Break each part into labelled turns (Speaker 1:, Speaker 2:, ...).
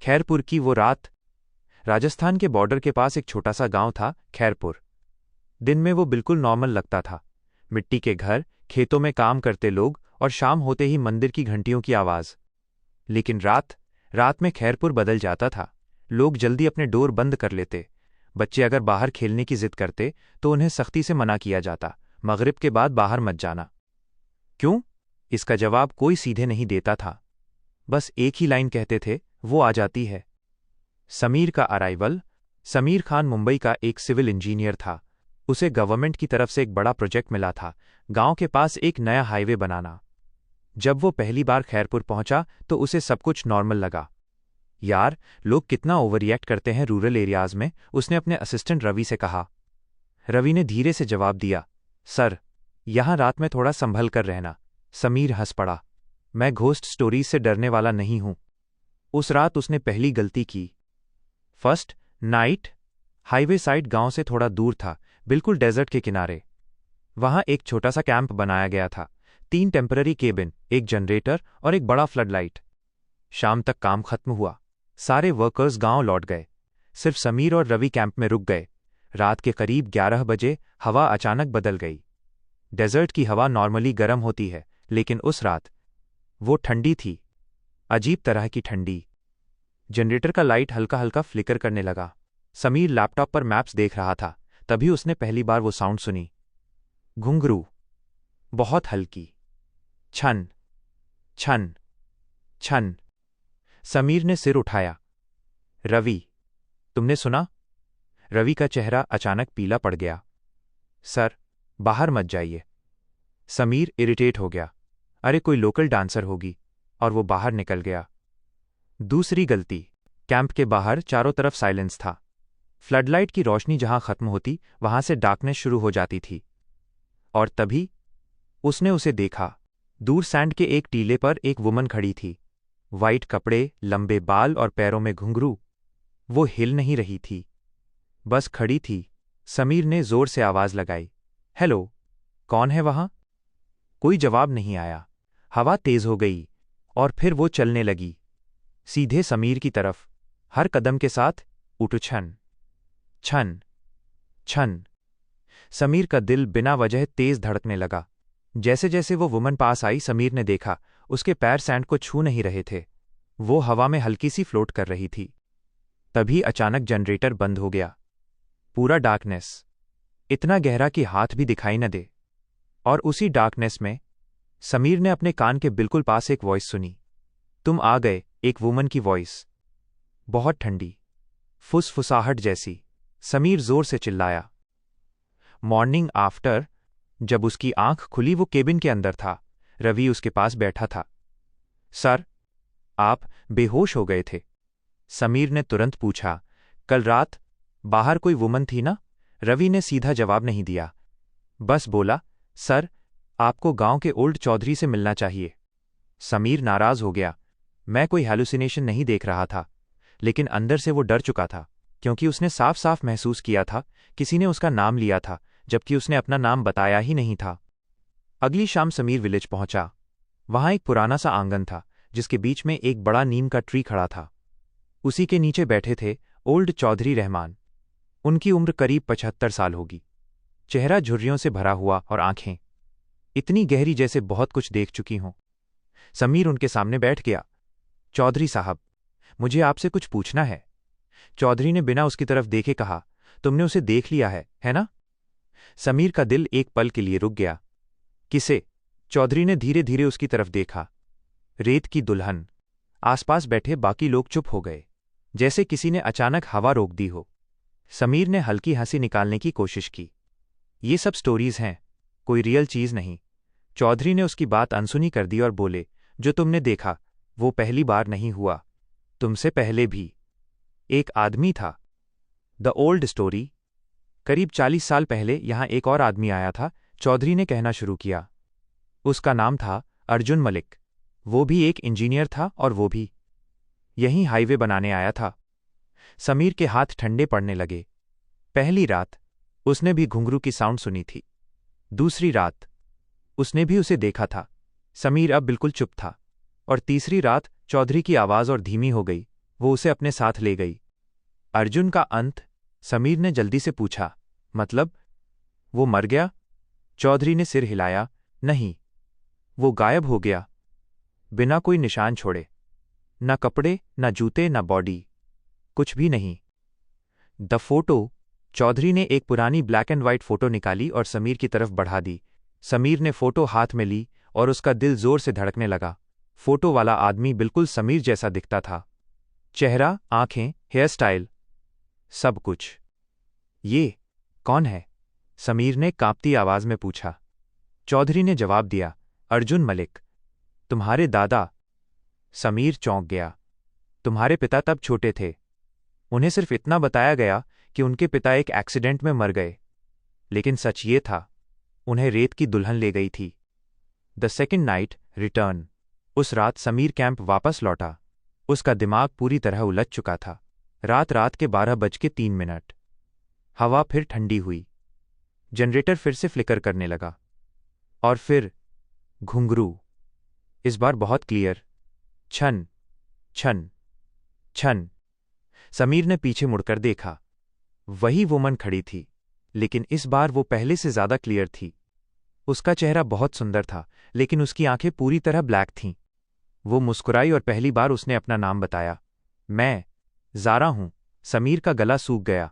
Speaker 1: खैरपुर की वो रात। राजस्थान के बॉर्डर के पास एक छोटा सा गांव था, खैरपुर। दिन में वो बिल्कुल नॉर्मल लगता था। मिट्टी के घर, खेतों में काम करते लोग और शाम होते ही मंदिर की घंटियों की आवाज। लेकिन रात में खैरपुर बदल जाता था। लोग जल्दी अपने डोर बंद कर लेते। बच्चे अगर बाहर खेलने की जिद करते तो उन्हें सख्ती से मना किया जाता, मगरिब के बाद बाहर मत जाना। क्यों? इसका जवाब कोई सीधे नहीं देता था। बस एक ही लाइन कहते थे, वो आ जाती है। समीर का अराइवल। समीर खान मुंबई का एक सिविल इंजीनियर था। उसे गवर्नमेंट की तरफ से एक बड़ा प्रोजेक्ट मिला था, गांव के पास एक नया हाईवे बनाना। जब वो पहली बार खैरपुर पहुंचा तो उसे सब कुछ नॉर्मल लगा। यार, लोग कितना ओवर रिएक्ट करते हैं रूरल एरियाज में, उसने अपने असिस्टेंट रवि से कहा। रवि ने धीरे से जवाब दिया, सर, यहां रात में थोड़ा संभल कर रहना। समीर हंस पड़ा। मैं घोस्ट स्टोरीज से डरने वाला नहीं हूं। उस रात उसने पहली गलती की। First night. हाईवे साइड गांव से थोड़ा दूर था, बिल्कुल डेजर्ट के किनारे। वहां एक छोटा सा कैंप बनाया गया था। 3 टेम्पररी केबिन, एक जनरेटर और एक बड़ा फ्लड लाइट। शाम तक काम खत्म हुआ। सारे वर्कर्स गांव लौट गए। सिर्फ समीर और रवि कैंप में रुक गए। रात के करीब 11 बजे हवा अचानक बदल गई। डेजर्ट की हवा नॉर्मली गर्म होती है, लेकिन उस रात वो ठंडी थी। अजीब तरह की ठंडी। जनरेटर का लाइट हल्का हल्का फ्लिकर करने लगा। समीर लैपटॉप पर मैप्स देख रहा था, तभी उसने पहली बार वो साउंड सुनी। घुंघरू। बहुत हल्की। छन छन छन। समीर ने सिर उठाया। रवि, तुमने सुना? रवि का चेहरा अचानक पीला पड़ गया। सर, बाहर मत जाइए। समीर इरिटेट हो गया। अरे, कोई लोकल डांसर होगी। और वो बाहर निकल गया। दूसरी गलती। कैंप के बाहर चारों तरफ साइलेंस था। फ्लडलाइट की रोशनी जहां खत्म होती, वहां से डार्कनेस शुरू हो जाती थी। और तभी उसने उसे देखा। दूर सैंड के एक टीले पर एक वुमन खड़ी थी। वाइट कपड़े, लंबे बाल और पैरों में घुंघरू। वो हिल नहीं रही थी, बस खड़ी थी। समीर ने जोर से आवाज लगाई, हेलो, कौन है वहां? कोई जवाब नहीं आया। हवा तेज हो गई और फिर वो चलने लगी, सीधे समीर की तरफ। हर कदम के साथ उठछन छन छन। समीर का दिल बिना वजह तेज धड़कने लगा। जैसे जैसे वो वुमन पास आई, समीर ने देखा उसके पैर सैंड को छू नहीं रहे थे। वो हवा में हल्की सी फ्लोट कर रही थी। तभी अचानक जनरेटर बंद हो गया। पूरा डार्कनेस, इतना गहरा कि हाथ भी दिखाई न दे। और उसी डार्कनेस में समीर ने अपने कान के बिल्कुल पास एक वॉइस सुनी। तुम आ गए, एक वुमन की वॉइस। बहुत ठंडी, फुसफुसाहट जैसी। समीर जोर से चिल्लाया। Morning after. जब उसकी आंख खुली, वो केबिन के अंदर था। रवि उसके पास बैठा था। सर, आप बेहोश हो गए थे। समीर ने तुरंत पूछा, कल रात बाहर कोई वुमन थी ना? रवि ने सीधा जवाब नहीं दिया, बस बोला, सर, आपको गांव के ओल्ड चौधरी से मिलना चाहिए। समीर नाराज हो गया। मैं कोई हैलुसिनेशन नहीं देख रहा था, लेकिन अंदर से वो डर चुका था, क्योंकि उसने साफ साफ महसूस किया था किसी ने उसका नाम लिया था, जबकि उसने अपना नाम बताया ही नहीं था। अगली शाम समीर विलेज पहुंचा। वहां एक पुराना सा आंगन था, जिसके बीच में एक बड़ा नीम का ट्री खड़ा था। उसी के नीचे बैठे थे ओल्ड चौधरी रहमान। उनकी उम्र करीब 75 साल होगी। चेहरा झुर्रियों से भरा हुआ और आंखें इतनी गहरी जैसे बहुत कुछ देख चुकी हों। समीर उनके सामने बैठ गया। चौधरी साहब, मुझे आपसे कुछ पूछना है। चौधरी ने बिना उसकी तरफ देखे कहा, तुमने उसे देख लिया है ना? समीर का दिल एक पल के लिए रुक गया। किसे? चौधरी ने धीरे धीरे उसकी तरफ देखा। रेत की दुल्हन। आसपास बैठे बाकी लोग चुप हो गए, जैसे किसी ने अचानक हवा रोक दी हो। समीर ने हल्की हंसी निकालने की कोशिश की। ये सब स्टोरीज हैं, कोई रियल चीज नहीं। चौधरी ने उसकी बात अनसुनी कर दी और बोले, जो तुमने देखा वो पहली बार नहीं हुआ, तुमसे पहले भी एक आदमी था। The old story. करीब 40 साल पहले यहां एक और आदमी आया था, चौधरी ने कहना शुरू किया। उसका नाम था अर्जुन मलिक। वो भी एक इंजीनियर था और वो भी यहीं हाईवे बनाने आया था। समीर के हाथ ठंडे पड़ने लगे। पहली रात उसने भी घुंघरू की साउंड सुनी थी। दूसरी रात उसने भी उसे देखा था। समीर अब बिल्कुल चुप था। और तीसरी रात चौधरी की आवाज और धीमी हो गई, वो उसे अपने साथ ले गई। अर्जुन का अंत? समीर ने जल्दी से पूछा। मतलब? वो मर गया? चौधरी ने सिर हिलाया। नहीं, वो गायब हो गया, बिना कोई निशान छोड़े। न कपड़े, न जूते, न बॉडी, कुछ भी नहीं। The photo. चौधरी ने एक पुरानी ब्लैक एंड व्हाइट फोटो निकाली और समीर की तरफ बढ़ा दी। समीर ने फोटो हाथ में ली और उसका दिल जोर से धड़कने लगा। फोटो वाला आदमी बिल्कुल समीर जैसा दिखता था। चेहरा, आंखें, हेयर स्टाइल, सब कुछ। ये कौन है? समीर ने कांपती आवाज में पूछा। चौधरी ने जवाब दिया, अर्जुन मलिक, तुम्हारे दादा। समीर चौंक गया। तुम्हारे पिता तब छोटे थे। उन्हें सिर्फ इतना बताया गया कि उनके पिता एक एक्सीडेंट में मर गए, लेकिन सच ये था, उन्हें रेत की दुल्हन ले गई थी। The second night return. उस रात समीर कैंप वापस लौटा। उसका दिमाग पूरी तरह उलझ चुका था। रात के 12:03। हवा फिर ठंडी हुई। जनरेटर फिर से फ्लिकर करने लगा। और फिर घुंघरू। इस बार बहुत क्लियर। छन छन छन। समीर ने पीछे मुड़कर देखा। वही वुमन खड़ी थी, लेकिन इस बार वो पहले से ज्यादा क्लियर थी। उसका चेहरा बहुत सुंदर था, लेकिन उसकी आंखें पूरी तरह ब्लैक थीं। वो मुस्कुराई और पहली बार उसने अपना नाम बताया। मैं ज़ारा हूं। समीर का गला सूख गया।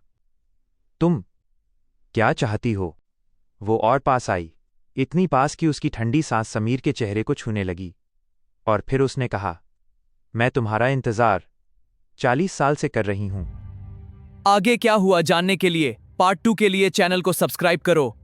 Speaker 1: तुम क्या चाहती हो? वो और पास आई, इतनी पास कि उसकी ठंडी सांस समीर के चेहरे को छूने लगी। और फिर उसने कहा, मैं तुम्हारा इंतजार 40 साल से कर रही हूं।
Speaker 2: आगे क्या हुआ जानने के लिए पार्ट 2 के लिए चैनल को सब्सक्राइब करो।